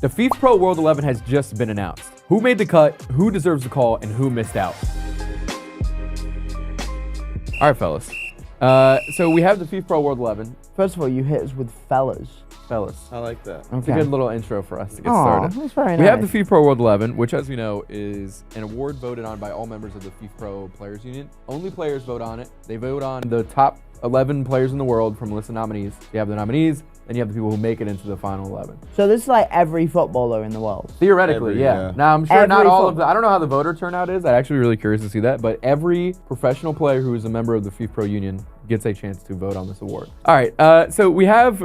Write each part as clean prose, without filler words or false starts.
The FIFPRO World 11 has just been announced. Who made the cut, who deserves the call, and who missed out? All right, fellas. So we have the FIFPRO World 11. First of all, you hit us with fellas. I like that. It's a good little intro for us to get started. That's very nice. We have the FIFPRO World 11, which, as we know, is an award voted on by all members of the FIFPRO Players Union. Only players vote on it. They vote on the top 11 players in the world from a list of nominees. You have the nominees, and you have the people who make it into the final 11. So this is like every footballer in the world. Theoretically, yeah. Now, I'm sure Every not all of the... I don't know how the voter turnout is. I'm actually really curious to see that. But every professional player who is a member of the FIFPRO Union gets a chance to vote on this award. All right, so we have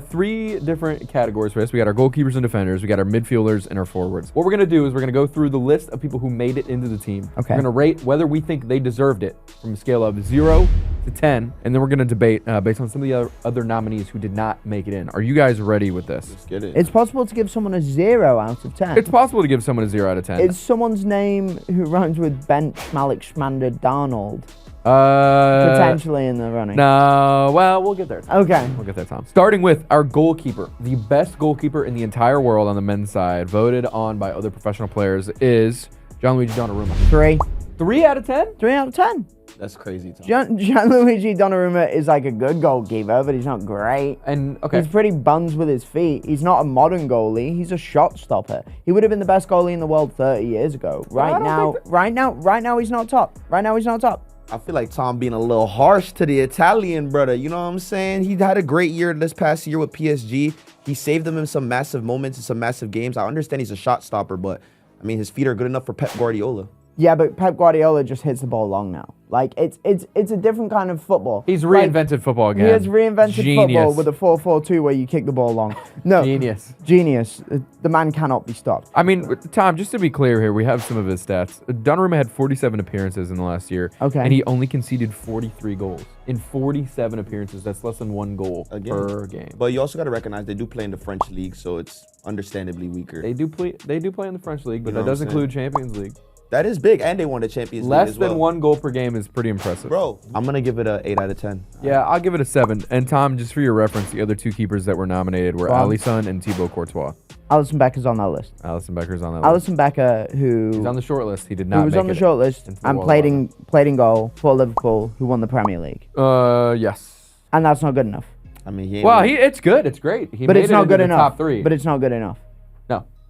3 different categories for this. We got our goalkeepers and defenders, we got our midfielders, and our forwards. What we're gonna do is we're gonna go through the list of people who made it into the team. Okay. We're gonna rate whether we think they deserved it from a scale of 0 to 10, and then we're gonna debate based on some of the other nominees who did not make it in. Are you guys ready with this? Let's get it. It's possible to give someone a 0 out of 10. It's possible to give someone a 0 out of 10. Is someone's name who rhymes with Bench Malik Schmander Darnold potentially in the running? No, well, we'll get there. Okay. We'll get there, Tom. Starting with our goalkeeper. The best goalkeeper in the entire world on the men's side, voted on by other professional players, is Gianluigi Donnarumma. 3. 3 out of 10? 3 out of 10. That's crazy, Tom. Gianluigi Donnarumma is like a good goalkeeper, but he's not great. And okay, He's pretty buns with his feet. He's not a modern goalie. He's a shot stopper. He would have been the best goalie in the world 30 years ago. Right now, he's not top. Right now, he's not top. I feel like Tom being a little harsh to the Italian brother. You know what I'm saying? He had a great year this past year with PSG. He saved them in some massive moments in some massive games. I understand he's a shot stopper, but I mean, his feet are good enough for Pep Guardiola. Yeah, but Pep Guardiola just hits the ball long now. Like, it's a different kind of football. he's reinvented football again. He has reinvented football with a 4-4-2 where you kick the ball long. No. Genius. The man cannot be stopped. I mean, Tom, just to be clear here, we have some of his stats. Donnarumma had 47 appearances in the last year. Okay. And he only conceded 43 goals. In 47 appearances, that's less than 1 goal per game. But you also got to recognize they do play in the French league, so it's understandably weaker. They do play in the French league, but You know that does what I'm include Champions League. That is big, and they won the Champions League Less as well. than 1 goal per game is pretty impressive. Bro, I'm going to give it a 8 out of 10. Yeah, I'll give it a 7. And Tom, just for your reference, the other 2 keepers that were nominated were Alisson and Thibaut Courtois. Alisson Becker's on that list. Alisson Becker's on that list. Alisson Becker, He's on the short list. He did not who was make on the it short list into the and World played in goal for Liverpool, who won the Premier League. 11. Yes. And that's not good enough. I mean, he ain't Well, it's good. It's great. He But made it's it not into good the enough. top 3. But it's not good enough.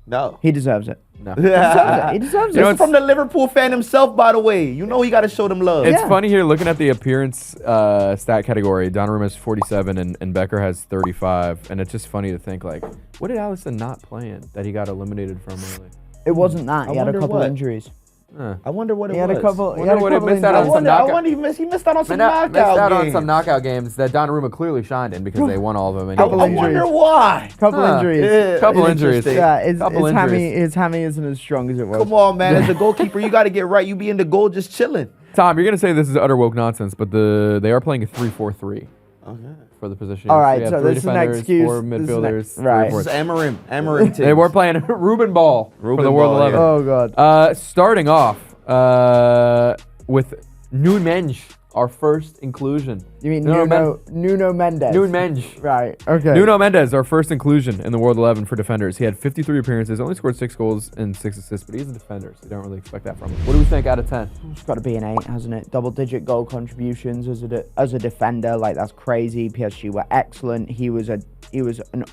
No. He deserves it. No. He deserves it. He deserves This it. is from the Liverpool fan himself, by the way. You know he got to show them love. It's Yeah. funny here looking at the appearance stat category. Donnarumma has 47 and Becker has 35. And it's just funny to think, like, what did Alisson not play in that he got eliminated from early? It wasn't that. He had a wonder couple what. injuries. I wonder what it He had was. a couple. Wonder what it missed out on. He missed out on some knockout Missed out on games. some knockout games that Donnarumma clearly shined in because they won all of them. And Couple I injuries. wonder why. Couple injuries. Yeah, Couple it's injuries. interesting. Yeah, Couple injuries. his hammy isn't as strong as it was. Come on, man. As a goalkeeper, you got to get right. You be in the goal just chilling. Tom, you're gonna say this is utter woke nonsense, but they are playing a 3-4-3 Okay. for the position. All right, we have so 3 this is an defenders, excuse. 4 This is an midfielders, 3 right. This is forwards. Amarim. They were playing Ruben Ball for Ruben the World Ball, 11. Oh God. Starting off with Nunes, our first inclusion. You mean Nuno Nuno Mendes? Nunes. Right. Okay. Nuno Mendes, our first inclusion in the World 11 for defenders. He had 53 appearances, only scored 6 goals and 6 assists, but he's a defender, so you don't really expect that from him. What do we think out of 10? It's got to be an 8, hasn't it? Double-digit goal contributions as a defender, like that's crazy. PSG were excellent. He was an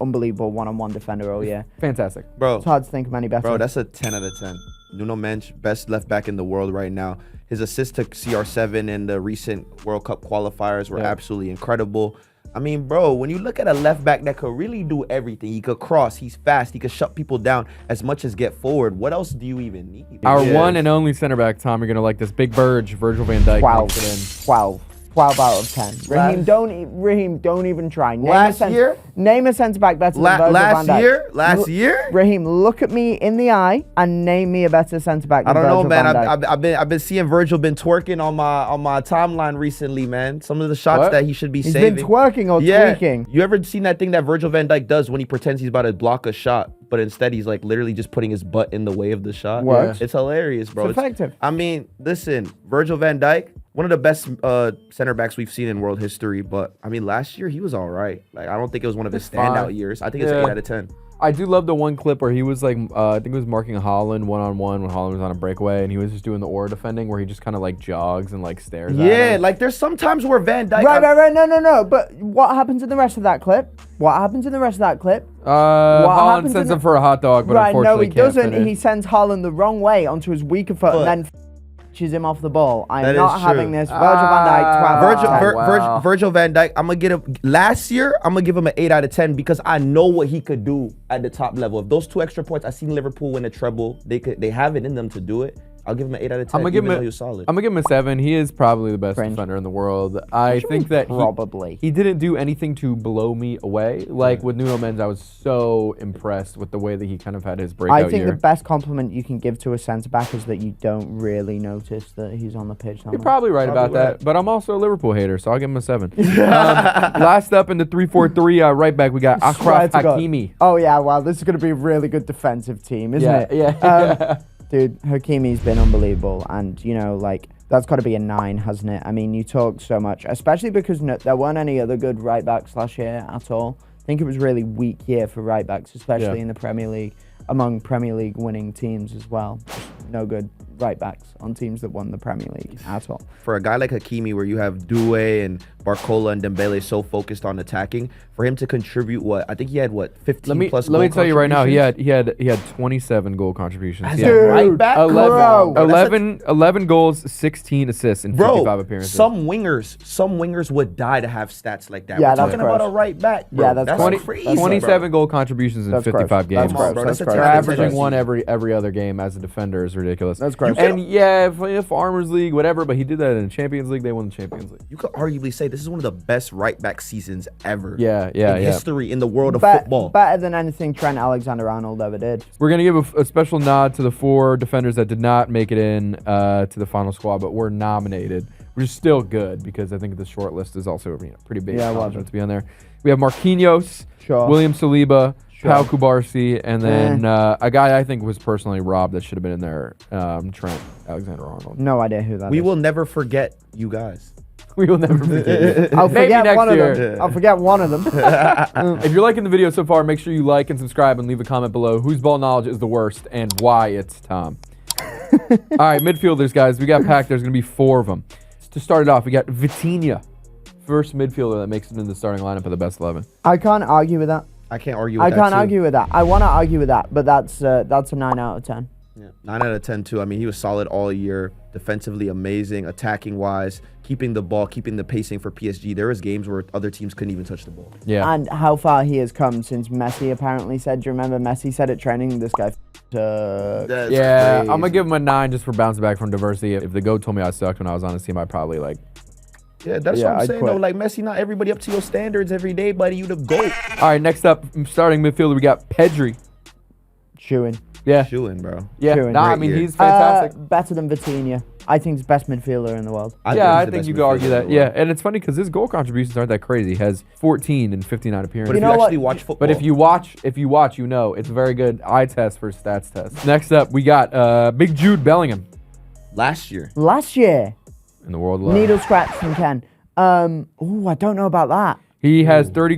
unbelievable one-on-one defender all year. Fantastic. Bro, It's hard to think of any better. Bro, that's a 10 out of 10. Nuno Mendes, best left back in the world right now. His assists to CR7 in the recent World Cup qualifiers were absolutely incredible. I mean, bro, when you look at a left back that could really do everything, he could cross, he's fast, he could shut people down as much as get forward. What else do you even need? Our one and only center back, Tom, you're going to like this. Big Burge, Virgil van Dijk. 12. makes it in. 12 out of 10. Raheem, don't even try. Name a centre back better than Virgil van Dijk. Last year? Raheem, look at me in the eye and name me a better centre back I than don't know, Virgil man. van Dijk. I've been seeing Virgil been twerking on my timeline recently, man. Some of the shots that he should be He's saving. been twerking or tweaking. You ever seen that thing that Virgil van Dijk does when he pretends he's about to block a shot, but instead he's like literally just putting his butt in the way of the shot? Works. It's hilarious, bro. It's effective. I mean, listen, Virgil van Dijk, one of the best center backs we've seen in world history. But I mean, last year he was all right. Like, I don't think it was one of his standout years. I think it's 8 out of 10. I do love the one clip where he was like, I think it was marking Haaland one-on-one when Haaland was on a breakaway, and he was just doing the aura defending where he just kind of like jogs and like stares at Yeah, him. like there's sometimes where Van Dijk. Right. No. But what happens in the rest of that clip? Haaland sends him for a hot dog, but Right, no, unfortunately he can't doesn't. finish. He sends Haaland the wrong way onto his weaker foot and then f***s him off the ball. I'm That not is having true. this. Virgil van Dijk, 12 out of 10. Wow. Virgil van Dijk, I'm gonna get him. Last year, I'm gonna give him an 8 out of 10 because I know what he could do at the top level. If those 2 extra points, I seen Liverpool win a treble. They have it in them to do it. I'll give him an 8 out of 10. I'm gonna give him he was solid. I'm gonna give him a 7. He is probably the best defender in the world. I think that he didn't do anything to blow me away. Like with Nuno Mendes, I was so impressed with the way that he kind of had his breakout I think year. the best compliment you can give to a centre back is that you don't really notice that he's on the pitch. You're probably right about that, but I'm also a Liverpool hater, so I'll give him a 7. Last up in the 3-4-3 right back, we got Achraf Hakimi. Oh yeah, wow, this is going to be a really good defensive team, isn't it? Yeah. Dude, Hakimi's been unbelievable, and you know, like that's got to be a 9, hasn't it? I mean, you talk so much, especially because there weren't any other good right backs last year at all. I think it was a really weak year for right backs, especially in the Premier League, among Premier League winning teams as well. No good right backs on teams that won the Premier League at all. For a guy like Hakimi, where you have Doué and Barcola and Dembele so focused on attacking, for him to contribute, I think he had 15 plus. Let me tell you right now, he had 27 goal contributions. As a right back, 11 goals, 16 assists in 55 appearances. Some wingers would die to have stats like that. Yeah, We're that's talking about a right back, bro. Yeah, that's crazy. 27 goal contributions in 55 games. That's gross. They're averaging one every other game as a defender is ridiculous. That's gross. And yeah, if Farmers League, whatever, but he did that in the Champions League. They won the Champions League. You could arguably say this is one of the best right back seasons ever. Yeah. In history, in the world of football. Better than anything Trent Alexander-Arnold ever did. We're going to give a special nod to the 4 defenders that did not make it in to the final squad, but were nominated, which is still good because I think the short list is also pretty big accomplishment to be on there. We have Marquinhos, William Saliba, Pau Kubarsi, and then a guy I think was personally robbed that should have been in there, Trent Alexander-Arnold. No idea who that is. We will never forget you guys. We will never forget you. I'll forget next one year. of them. I'll forget one of them. If you're liking the video so far, make sure you like and subscribe and leave a comment below whose ball knowledge is the worst and why it's Tom. All right, midfielders, guys. We got packed. There's going to be 4 of them. To start it off, we got Vitinha, first midfielder that makes it in the starting lineup of the best 11. I can't argue with that. I can't argue with that. I can't argue with that. I want to argue with that, but that's a 9 out of 10. Yeah, 9 out of 10 too. I mean, he was solid all year. Defensively amazing, attacking wise, keeping the ball, keeping the pacing for PSG. There was games where other teams couldn't even touch the ball. Yeah. And how far he has come since Messi apparently said. Do you remember Messi said at training, this guy That's yeah, crazy. I'm going to give him a 9 just for bouncing back from diversity. If the GOAT told me I sucked when I was on his team, I'd probably Yeah, that's what I'm I'd saying quit. though. Like Messi, not everybody up to your standards every day, buddy. You the GOAT. All right, next up, starting midfielder, we got Pedri. chewing. Yeah. Shooing, bro. Yeah. Chewing. Nah, I Great mean, year. he's fantastic. Better than Vitinha. I think he's best midfielder in the world. I he's the think best you could argue midfielder that. in the Yeah, world. and it's funny because his goal contributions aren't that crazy. He has 14 and 59 appearances. But if You you know actually what? watch football, But if you watch, you know it's a very good eye test for stats test. Next up, we got Big Jude Bellingham last year, Last year, in the world. needle scratch from Ken. Oh, I don't know about that. He has 30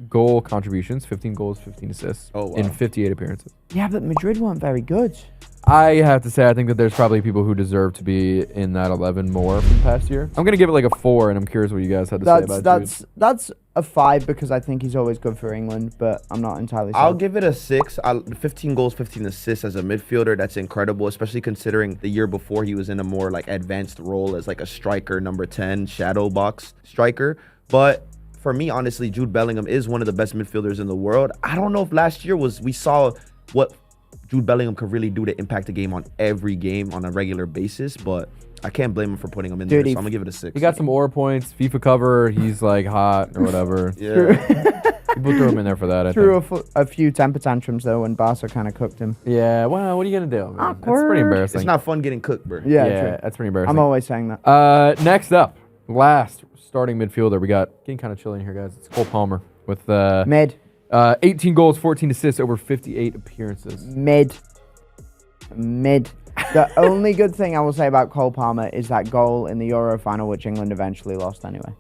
goal contributions, 15 goals, 15 assists in 58 appearances. Yeah, but Madrid weren't very good. I have to say, I think that there's probably people who deserve to be in that 11 more from past year. I'm gonna give it like a 4, and I'm curious what you guys had to say about Jude. That's a 5 because I think he's always good for England, but I'm not entirely sure. I'll give it a 6. 15 goals, 15 assists as a midfielder. That's incredible, especially considering the year before he was in a more like advanced role as like a striker, number 10, shadow box striker. But for me, honestly, Jude Bellingham is one of the best midfielders in the world. I don't know if last year we saw what Jude Bellingham could really do to impact the game on every game on a regular basis, but I can't blame him for putting him in there, so I'm gonna give it a 6. He got some aura points, FIFA cover. He's like hot or whatever. Yeah. People threw him in there for that. I Threw think. a few temper tantrums though when Barca kind of cooked him. Yeah. Well, what are you gonna do? Man? That's Awkward. pretty embarrassing. It's not fun getting cooked, bro. Yeah, Yeah, true. that's pretty embarrassing. I'm always saying that. Next up, last starting midfielder, we got getting kind of chilly in here, guys. It's Cole Palmer with Mid. 18 goals, 14 assists, over 58 appearances. Mid. The only good thing I will say about Cole Palmer is that goal in the Euro final, which England eventually lost anyway.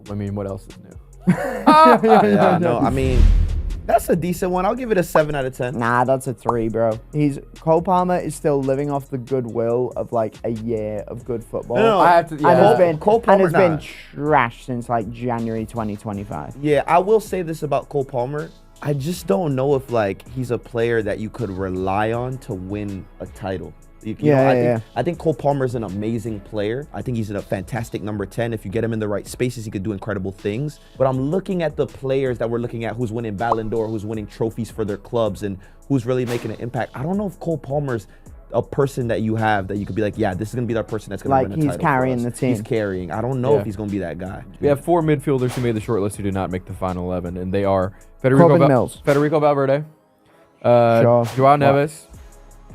I mean, what else is new? Yeah, no, I mean, That's a decent one. I'll give it a 7 out of 10. Nah, that's a 3, bro. Cole Palmer is still living off the goodwill of like a year of good football. No, I have to. Yeah. And Cole Palmer, has been trashed since like January 2025. Yeah, I will say this about Cole Palmer. I just don't know if like he's a player that you could rely on to win a title. I think Cole Palmer is an amazing player. I think he's a fantastic number 10. If you get him in the right spaces, he could do incredible things. But I'm looking at the players that we're looking at who's winning Ballon d'Or, who's winning trophies for their clubs, and who's really making an impact. I don't know if Cole Palmer's a person that you have that you could be like, yeah, this is going to be that person that's going to win a title. Like, he's carrying the team. He's carrying. I don't know if he's going to be that guy. We have 4 midfielders who made the short list who did not make the final 11, and they are Federico Valverde, Joao Neves,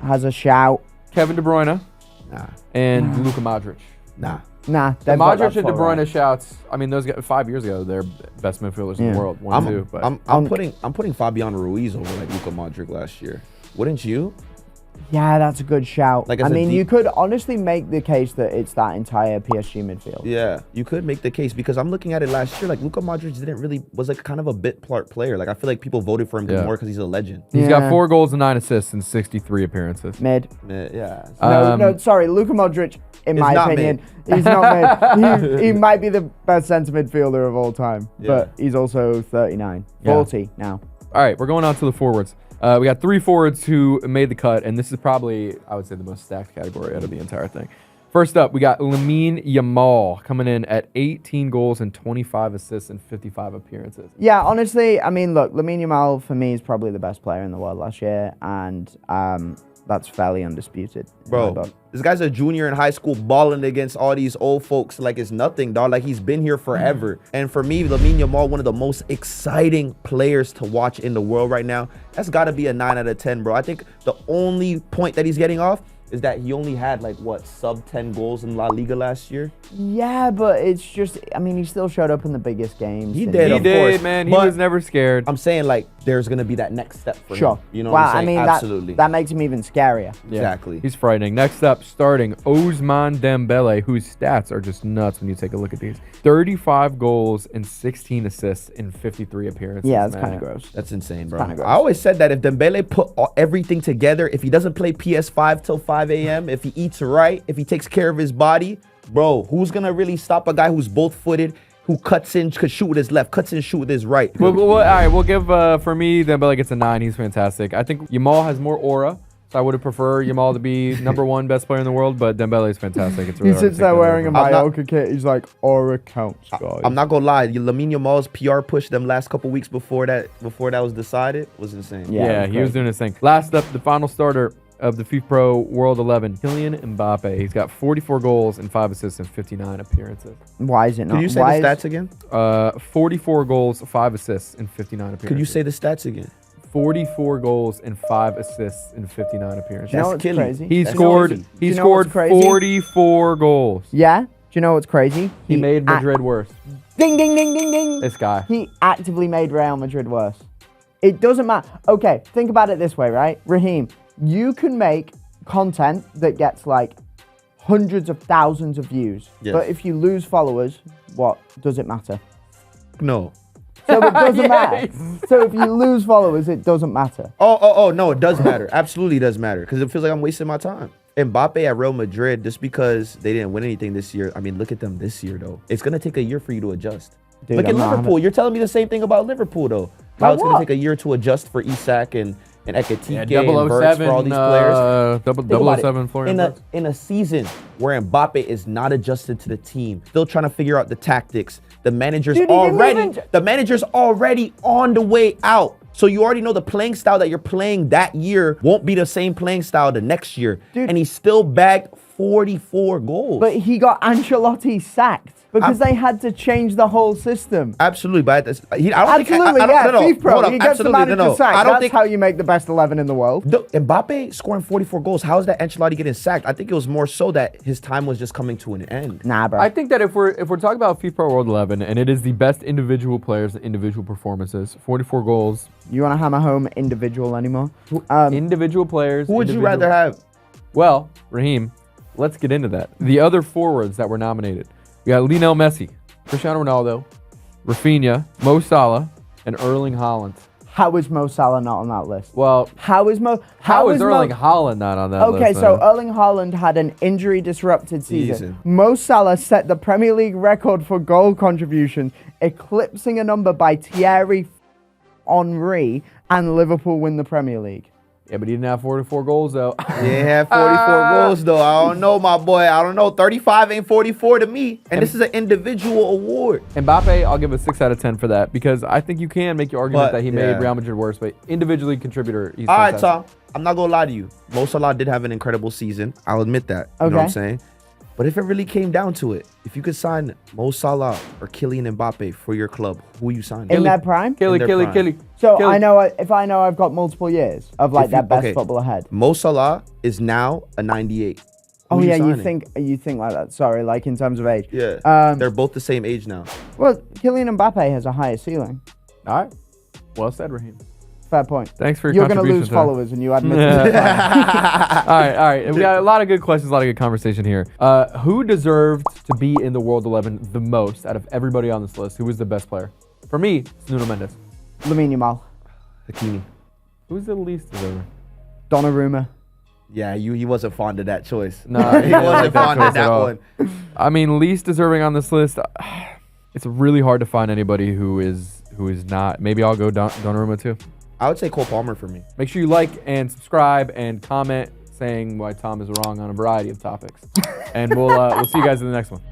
has a shout, Kevin De Bruyne, and Luka Modric. Nah. The Modric and De Bruyne shouts. I mean, those guys 5 years ago, they're best midfielders in the world. I'm putting Fabian Ruiz over like Luka Modric last year. Wouldn't you? Yeah, that's a good shout. Like, I mean, you could honestly make the case that it's that entire PSG midfield. Yeah, you could make the case because I'm looking at it last year. Like, Luka Modric was like kind of a bit part player. Like, I feel like people voted for him more because he's a legend. He's got 4 goals and 9 assists in 63 appearances. Yeah. No, sorry. Luka Modric, in my opinion, he's not mid. He might be the best centre midfielder of all time, but he's also 39, 40 now. All right, we're going on to the forwards. We got 3 forwards who made the cut, and this is probably, I would say, the most stacked category out of the entire thing. First up, we got Lamine Yamal coming in at 18 goals and 25 assists in 55 appearances. Yeah, honestly, I mean, look, Lamine Yamal, for me, is probably the best player in the world last year, and that's fairly undisputed. Bro, this guy's a junior in high school balling against all these old folks like it's nothing, dog. Like, he's been here forever. And for me, Lamine Yamal, one of the most exciting players to watch in the world right now. That's got to be a 9 out of 10, bro. I think the only point that he's getting off is that he only had like sub 10 goals in La Liga last year. Yeah, but it's just, I mean, he still showed up in the biggest games. He did, man. He was never scared. I'm saying, like, there's gonna be that next step for him. You know what I'm saying? Absolutely. That makes him even scarier. Yeah. Exactly. He's frightening. Next up, starting Ousmane Dembele, whose stats are just nuts when you take a look at these. 35 goals and 16 assists in 53 appearances. Yeah, that's kind of gross. That's insane, bro. I always said that if Dembele put everything together, if he doesn't play PS5 till 5 a.m., if he eats right, if he takes care of his body, bro, who's gonna really stop a guy who's both-footed, who cuts in, could shoot with his left, cuts in, shoot with his right? All right, we'll give, for me, Dembele gets a 9. He's fantastic. I think Yamal has more aura, so I would have preferred Yamal to be #1 best player in the world, but Dembele is fantastic. It's really he sits there wearing a Mallorca kit. He's like, aura counts, guys. I'm not gonna lie, Lamine Yamal's PR push them last couple weeks before that was decided was insane. Yeah, he was doing his thing. Last up, the final starter of the FIFPRO World 11, Kylian Mbappe. He's got 44 goals and 5 assists in 59 appearances. Why is it not? Can you say the stats again? 44 goals, 5 assists in 59 appearances. Could you say the stats again? 44 goals and 5 assists in 59 appearances. You know what's crazy? He scored 44 goals. Yeah? Do you know what's crazy? He made Madrid worse. Ding, ding, ding, ding, ding. This guy. He actively made Real Madrid worse. It doesn't matter. Okay, think about it this way, right? Raheem, you can make content that gets like hundreds of thousands of views. Yes. But if you lose followers, what does it matter? No. So it doesn't matter. So if you lose followers, it doesn't matter. Oh, no, it does matter. Absolutely does matter. Because it feels like I'm wasting my time. Mbappe at Real Madrid, just because they didn't win anything this year. I mean, look at them this year, though. It's going to take a year for you to adjust. Dude, look at Liverpool. You're telling me the same thing about Liverpool, though. How it's going to take a year to adjust for Isak and Ekitike and Verts for all these players. 007 Florian in a season where Mbappe is not adjusted to the team, still trying to figure out the tactics. The manager's already on the way out. So you already know the playing style that you're playing that year won't be the same playing style the next year. Dude. And he still bagged 44 goals. But he got Ancelotti sacked because they had to change the whole system. Absolutely, but FIFPRO. He gets the manager sacked. That's how you make the best 11 in the world. Mbappe scoring 44 goals. How is that Ancelotti getting sacked? I think it was more so that his time was just coming to an end. Nah, bro. I think that if we're talking about FIFPRO World 11, and it is the best individual players and individual performances, 44 goals. You want to hammer home individual anymore? Individual players. Who would you rather have? Well, Raheem, let's get into that. The other forwards that were nominated. We got Lionel Messi, Cristiano Ronaldo, Rafinha, Mo Salah, and Erling Haaland. How is Mo Salah not on that list? Well, How is Mo? how is Erling Haaland not on that list? Okay, so man? Erling Haaland had an injury-disrupted season. Season. Mo Salah set the Premier League record for goal contributions, eclipsing a number by Thierry Henry, and Liverpool win the Premier League. Yeah, but he didn't have 44 goals, though. They had 44 goals, though. I don't know, my boy. I don't know. 35 ain't 44 to me. And this is an individual award. Mbappe, I'll give a 6 out of 10 for that because I think you can make your argument But, that he yeah. made Real Madrid worse, but individually contributor, he's All right, fantastic. Tom. I'm not going to lie to you. Mo Salah did have an incredible season. I'll admit that. You know what I'm Okay. saying? But if it really came down to it, if you could sign Mo Salah or Kylian Mbappe for your club, who you signing? In their prime? Killy, in their killy, prime. killy. So Killy. I know if I know I've got multiple years of like If you- that best okay. football ahead. Mo Salah is now a 98. Oh Who yeah, you signing? think like that. Sorry, like in terms of age. Yeah. They're both the same age now. Well, Kylian Mbappe has a higher ceiling. All right. Well said, Raheem. Fair point. Thanks for your You're gonna contribution lose to- followers, and you admit Yeah. to that. All right. We got a lot of good questions, a lot of good conversation here. Who deserved to be in the World 11 the most out of everybody on this list? Who was the best player? For me, it's Nuno Mendes. Lamine Yamal, Hakimi. Who's the least deserving? Donnarumma. Yeah, he wasn't fond of that choice. No, he wasn't fond choice of that at all. one. I mean, least deserving on this list. It's really hard to find anybody who is not. Maybe I'll go Donnarumma too. I would say Cole Palmer for me. Make sure you like and subscribe and comment saying why Tom is wrong on a variety of topics. And we'll see you guys in the next one.